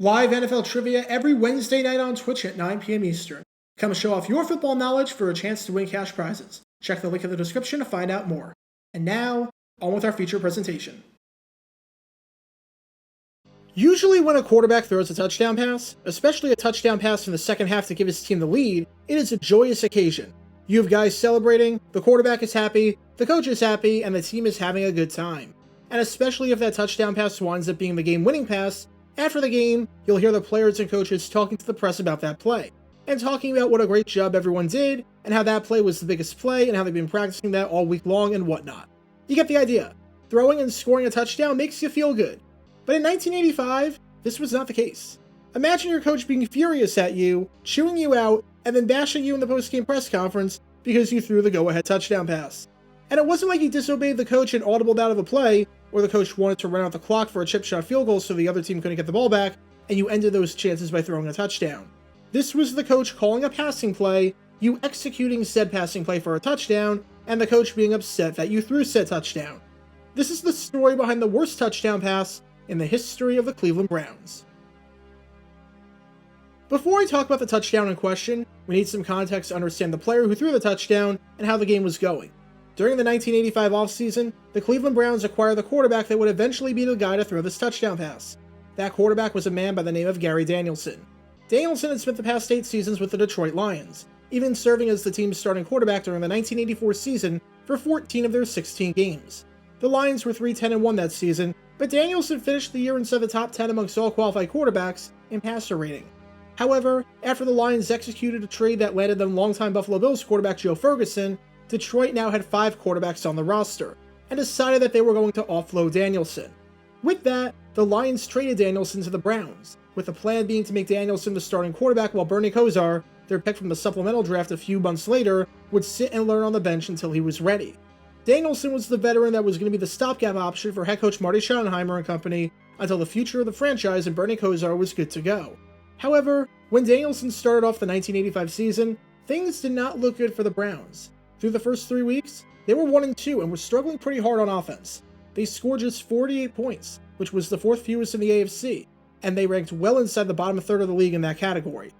Live NFL trivia every Wednesday night on Twitch at 9 p.m. Eastern. Come show off your football knowledge for a chance to win cash prizes. Check the link in the description to find out more. And now, on with our feature presentation. Usually when a quarterback throws a touchdown pass, especially a touchdown pass in the second half to give his team the lead, it is a joyous occasion. You have guys celebrating, the quarterback is happy, the coach is happy, and the team is having a good time. And especially if that touchdown pass winds up being the game-winning pass, after the game, you'll hear the players and coaches talking to the press about that play, and talking about what a great job everyone did, and how that play was the biggest play, and how they've been practicing that all week long, and whatnot. You get the idea. Throwing and scoring a touchdown makes you feel good. But in 1985, this was not the case. Imagine your coach being furious at you, chewing you out, and then bashing you in the post-game press conference because you threw the go-ahead touchdown pass. And it wasn't like you disobeyed the coach and audibled out of a play, or the coach wanted to run out the clock for a chip shot field goal so the other team couldn't get the ball back, and you ended those chances by throwing a touchdown. This was the coach calling a passing play, you executing said passing play for a touchdown, and the coach being upset that you threw said touchdown. This is the story behind the worst touchdown pass in the history of the Cleveland Browns. Before I talk about the touchdown in question, we need some context to understand the player who threw the touchdown and how the game was going. During the 1985 offseason, the Cleveland Browns acquired the quarterback that would eventually be the guy to throw this touchdown pass. That quarterback was a man by the name of Gary Danielson. Danielson had spent the past 8 seasons with the Detroit Lions, even serving as the team's starting quarterback during the 1984 season for 14 of their 16 games. The Lions were 3-10-1 that season, but Danielson finished the year inside the top 10 amongst all qualified quarterbacks in passer rating. However, after the Lions executed a trade that landed them longtime Buffalo Bills quarterback Joe Ferguson, Detroit now had 5 quarterbacks on the roster, and decided that they were going to offload Danielson. With that, the Lions traded Danielson to the Browns, with the plan being to make Danielson the starting quarterback while Bernie Kosar, their pick from the supplemental draft a few months later, would sit and learn on the bench until he was ready. Danielson was the veteran that was going to be the stopgap option for head coach Marty Schottenheimer and company until the future of the franchise and Bernie Kosar was good to go. However, when Danielson started off the 1985 season, things did not look good for the Browns. Through the first 3 weeks, they were 1-2 and were struggling pretty hard on offense. They scored just 48 points, which was the 4th fewest in the AFC, and they ranked well inside the bottom third of the league in that category.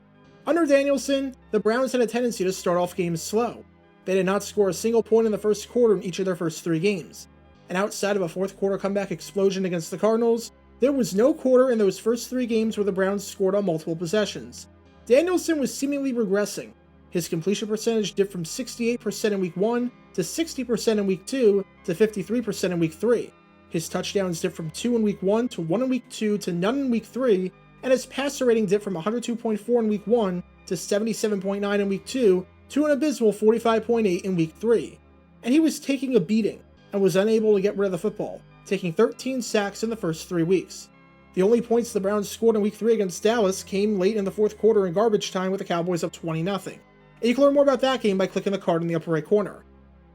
Under Danielson, the Browns had a tendency to start off games slow. They did not score a single point in the first quarter in each of their first 3 games, and outside of a 4th quarter comeback explosion against the Cardinals, there was no quarter in those first 3 games where the Browns scored on multiple possessions. Danielson was seemingly regressing. His completion percentage dipped from 68% in Week 1 to 60% in Week 2 to 53% in Week 3. His touchdowns dipped from 2 in Week 1 to 1 in Week 2 to none in Week 3, and his passer rating dipped from 102.4 in Week 1 to 77.9 in Week 2 to an abysmal 45.8 in Week 3. And he was taking a beating and was unable to get rid of the football, taking 13 sacks in the first 3 weeks. The only points the Browns scored in Week 3 against Dallas came late in the 4th quarter in garbage time with the Cowboys up 20-0. And you can learn more about that game by clicking the card in the upper right corner.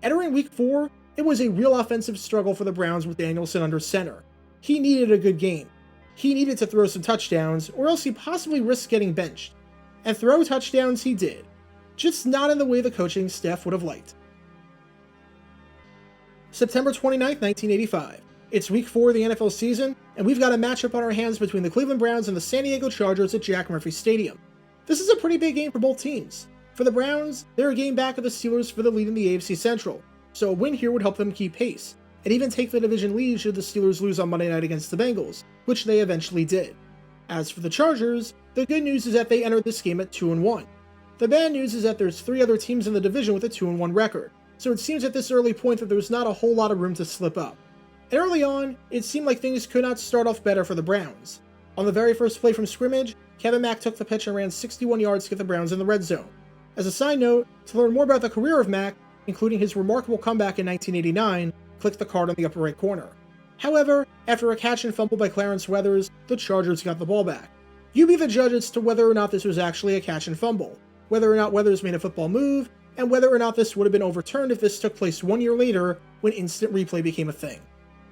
Entering Week 4, it was a real offensive struggle for the Browns with Danielson under center. He needed a good game. He needed to throw some touchdowns, or else he possibly risked getting benched. And throw touchdowns he did, just not in the way the coaching staff would have liked. September 29, 1985. It's Week 4 of the NFL season, and we've got a matchup on our hands between the Cleveland Browns and the San Diego Chargers at Jack Murphy Stadium. This is a pretty big game for both teams. For the Browns, they're a game back of the Steelers for the lead in the AFC Central, so a win here would help them keep pace, and even take the division lead should the Steelers lose on Monday night against the Bengals, which they eventually did. As for the Chargers, the good news is that they entered this game at 2-1. The bad news is that there's 3 other teams in the division with a 2-1 record, so it seems at this early point that there's not a whole lot of room to slip up. And early on, it seemed like things could not start off better for the Browns. On the very first play from scrimmage, Kevin Mack took the pitch and ran 61 yards to get the Browns in the red zone. As a side note, to learn more about the career of Mack, including his remarkable comeback in 1989, click the card on the upper right corner. However, after a catch and fumble by Clarence Weathers, the Chargers got the ball back. You be the judge as to whether or not this was actually a catch and fumble, whether or not Weathers made a football move, and whether or not this would have been overturned if this took place 1 year later when instant replay became a thing.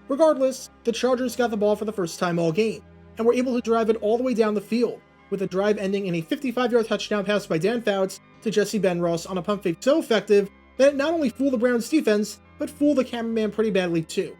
Regardless, the Chargers got the ball for the first time all game, and were able to drive it all the way down the field, with the drive ending in a 55-yard touchdown pass by Dan Fouts to Jesse Benross on a pump fake so effective that it not only fooled the Browns defense, but fooled the cameraman pretty badly too.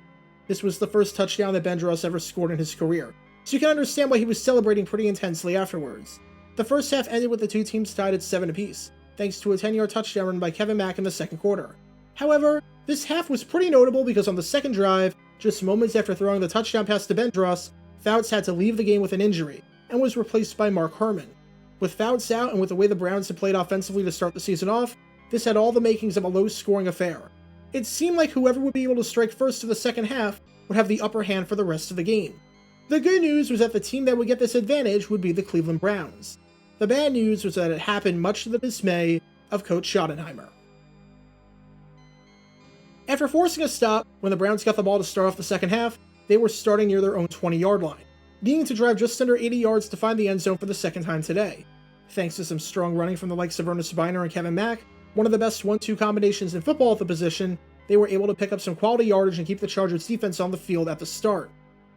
This was the first touchdown that Benross ever scored in his career, so you can understand why he was celebrating pretty intensely afterwards. The first half ended with the two teams tied at 7 apiece, thanks to a 10-yard touchdown run by Kevin Mack in the second quarter. However, this half was pretty notable because on the second drive, just moments after throwing the touchdown pass to Bendros, Fouts had to leave the game with an injury, and was replaced by Mark Herman. With Fouts out and with the way the Browns had played offensively to start the season off, this had all the makings of a low-scoring affair. It seemed like whoever would be able to strike first in the second half would have the upper hand for the rest of the game. The good news was that the team that would get this advantage would be the Cleveland Browns. The bad news was that it happened much to the dismay of Coach Schottenheimer. After forcing a stop, when the Browns got the ball to start off the second half, they were starting near their own 20-yard line, needing to drive just under 80 yards to find the end zone for the second time today. Thanks to some strong running from the likes of Earnest Byner and Kevin Mack, one of the best 1-2 combinations in football at the position, they were able to pick up some quality yardage and keep the Chargers defense on the field at the start.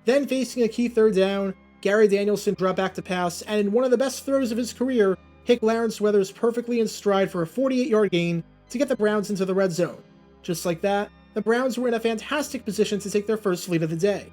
Then, facing a key third down, Gary Danielson dropped back to pass, and in one of the best throws of his career, hit Lawrence Weathers perfectly in stride for a 48-yard gain to get the Browns into the red zone. Just like that, the Browns were in a fantastic position to take their first lead of the day.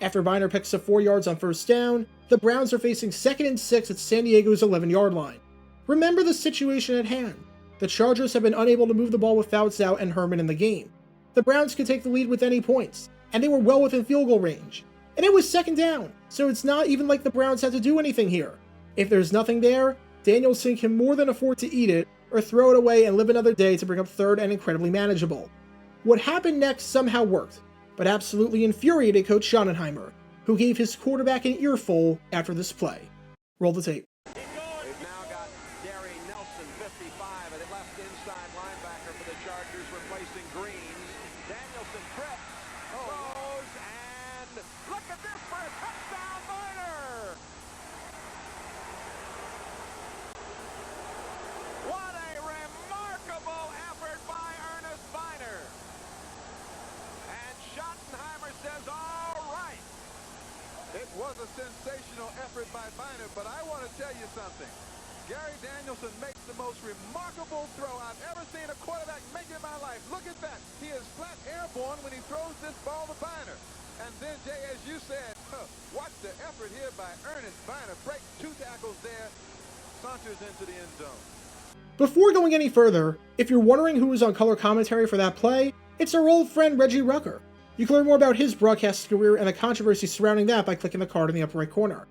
After Byner picks up 4 yards on first down, the Browns are facing 2nd and 6 at San Diego's 11-yard line. Remember the situation at hand. The Chargers have been unable to move the ball with Fouts out and Herman in the game. The Browns could take the lead with any points, and they were well within field goal range. And it was 2nd down, so it's not even like the Browns had to do anything here. If there's nothing there, Danielson can more than afford to eat it, or throw it away and live another day to bring up 3rd and incredibly manageable. What happened next somehow worked, but absolutely infuriated Coach Schottenheimer, who gave his quarterback an earful after this play. Roll the tape. We've now got Gary Danielson, 55, at the left inside linebacker for the Chargers, replacing Greens. Danielson trips, throws, and look at this for a touchdown, Byner! What a remarkable effort by Earnest Byner! And Schottenheimer says, all right. It was a sensational effort by Byner, but I want to tell you something. Gary Danielson makes the most remarkable throw I've ever seen a quarterback make in my life. Look at that. He is flat airborne when he throws this ball to Byner. And then, Jay, as you said, watch the effort here by Earnest Byner. Breaks 2 tackles there, saunters into the end zone. Before going any further, if you're wondering who was on color commentary for that play, it's our old friend Reggie Rucker. You can learn more about his broadcast career and the controversy surrounding that by clicking the card in the upper right corner.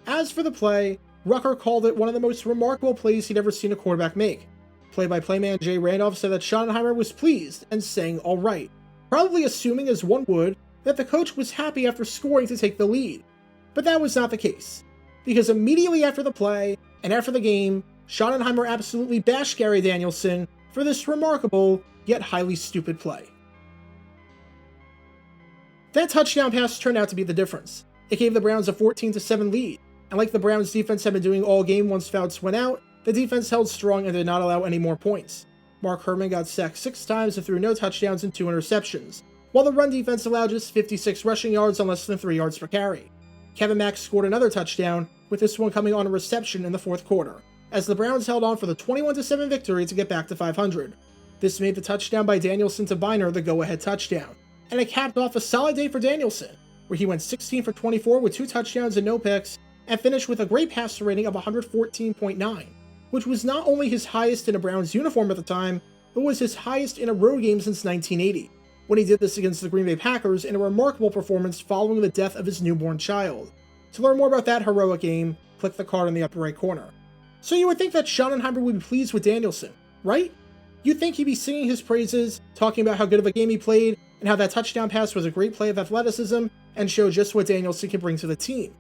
As for the play, Rucker called it one of the most remarkable plays he'd ever seen a quarterback make. Play-by-play man Jay Randolph said that Schottenheimer was pleased and saying all right, probably assuming as one would that the coach was happy after scoring to take the lead. But that was not the case, because immediately after the play and after the game, Schottenheimer absolutely bashed Gary Danielson for this remarkable yet highly stupid play. That touchdown pass turned out to be the difference. It gave the Browns a 14-7 lead, and like the Browns defense had been doing all game once Fouts went out, the defense held strong and did not allow any more points. Mark Herman got sacked 6 times and threw no touchdowns and 2 interceptions, while the run defense allowed just 56 rushing yards on less than 3 yards per carry. Kevin Mack scored another touchdown, with this one coming on a reception in the 4th quarter, as the Browns held on for the 21-7 victory to get back to 500. This made the touchdown by Danielson to Byner the go-ahead touchdown, and it capped off a solid day for Danielson, where he went 16 for 24 with 2 touchdowns and no picks, and finished with a great passer rating of 114.9, which was not only his highest in a Browns uniform at the time, but was his highest in a road game since 1980, when he did this against the Green Bay Packers in a remarkable performance following the death of his newborn child. To learn more about that heroic game, click the card in the upper right corner. So you would think that Schottenheimer would be pleased with Danielson, right? You'd think he'd be singing his praises, talking about how good of a game he played, and how that touchdown pass was a great play of athleticism, and show just what Danielson can bring to the team.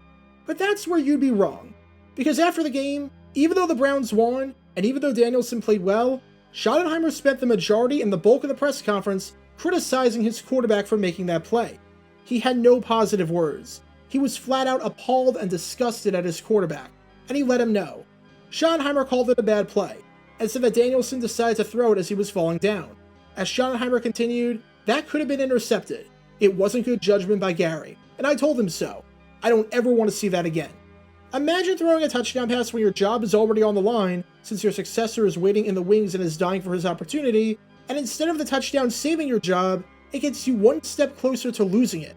But that's where you'd be wrong. Because after the game, even though the Browns won, and even though Danielson played well, Schottenheimer spent the majority and the bulk of the press conference criticizing his quarterback for making that play. He had no positive words. He was flat out appalled and disgusted at his quarterback, and he let him know. Schottenheimer called it a bad play, and said that Danielson decided to throw it as he was falling down. As Schottenheimer continued, that could have been intercepted. It wasn't good judgment by Gary, and I told him so. I don't ever want to see that again. Imagine throwing a touchdown pass when your job is already on the line, since your successor is waiting in the wings and is dying for his opportunity, and instead of the touchdown saving your job, it gets you one step closer to losing it.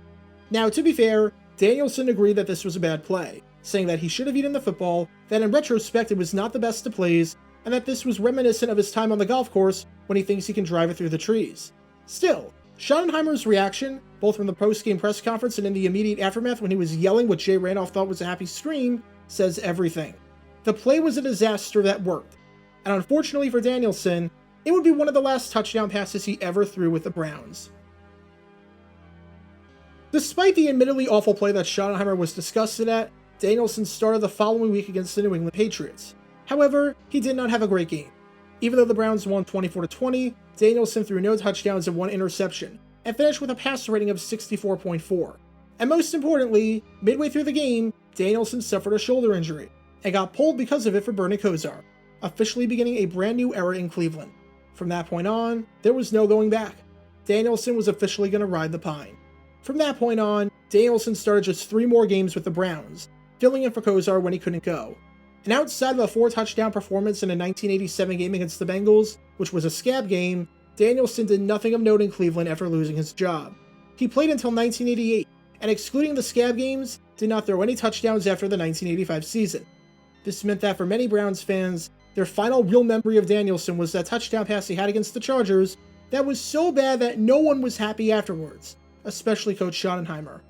Now, to be fair, Danielson agreed that this was a bad play, saying that he should have eaten the football, that in retrospect it was not the best of plays, and that this was reminiscent of his time on the golf course when he thinks he can drive it through the trees. Still, Schottenheimer's reaction, both from the post-game press conference and in the immediate aftermath when he was yelling what Jay Randolph thought was a happy scream, says everything. The play was a disaster that worked, and unfortunately for Danielson, it would be one of the last touchdown passes he ever threw with the Browns. Despite the admittedly awful play that Schottenheimer was disgusted at, Danielson started the following week against the New England Patriots. However, he did not have a great game. Even though the Browns won 24-20, Danielson threw no touchdowns and 1 interception, and finished with a passer rating of 64.4. And most importantly, midway through the game, Danielson suffered a shoulder injury, and got pulled because of it for Bernie Kosar, officially beginning a brand new era in Cleveland. From that point on, there was no going back. Danielson was officially going to ride the pine. From that point on, Danielson started just 3 more games with the Browns, filling in for Kosar when he couldn't go. And outside of a 4-touchdown performance in a 1987 game against the Bengals, which was a scab game, Danielson did nothing of note in Cleveland after losing his job. He played until 1988, and excluding the scab games, did not throw any touchdowns after the 1985 season. This meant that for many Browns fans, their final real memory of Danielson was that touchdown pass he had against the Chargers that was so bad that no one was happy afterwards, especially Coach Schottenheimer.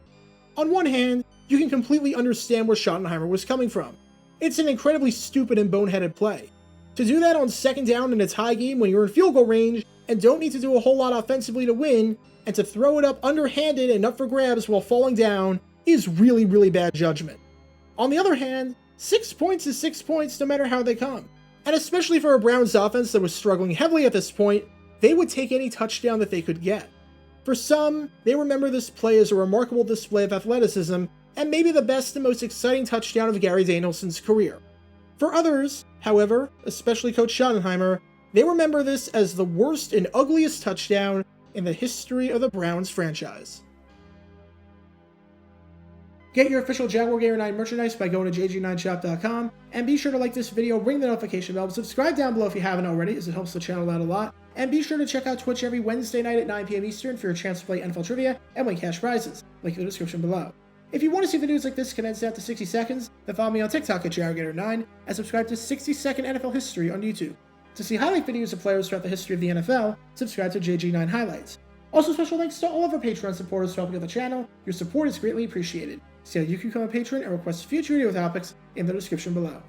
On one hand, you can completely understand where Schottenheimer was coming from. It's an incredibly stupid and boneheaded play. To do that on 2nd down in a tie game when you're in field goal range and don't need to do a whole lot offensively to win, and to throw it up underhanded and up for grabs while falling down is really, really bad judgment. On the other hand, 6 points is 6 points no matter how they come. And especially for a Browns offense that was struggling heavily at this point, they would take any touchdown that they could get. For some, they remember this play as a remarkable display of athleticism and maybe the best and most exciting touchdown of Gary Danielson's career. For others, however, especially Coach Schottenheimer, they remember this as the worst and ugliest touchdown in the history of the Browns franchise. Get your official Jaguar Gary 9 merchandise by going to jg9shop.com, and be sure to like this video, ring the notification bell, subscribe down below if you haven't already, as it helps the channel out a lot, and be sure to check out Twitch every Wednesday night at 9 p.m. Eastern for your chance to play NFL Trivia and win cash prizes, link in the description below. If you want to see videos like this condensed down to 60 seconds, then follow me on TikTok at JaguarGator9, and subscribe to 60-Second NFL History on YouTube. To see highlight videos of players throughout the history of the NFL, subscribe to JG9 Highlights. Also, special thanks to all of our Patreon supporters for helping out the channel. Your support is greatly appreciated. See how you can become a patron and request future video topics in the description below.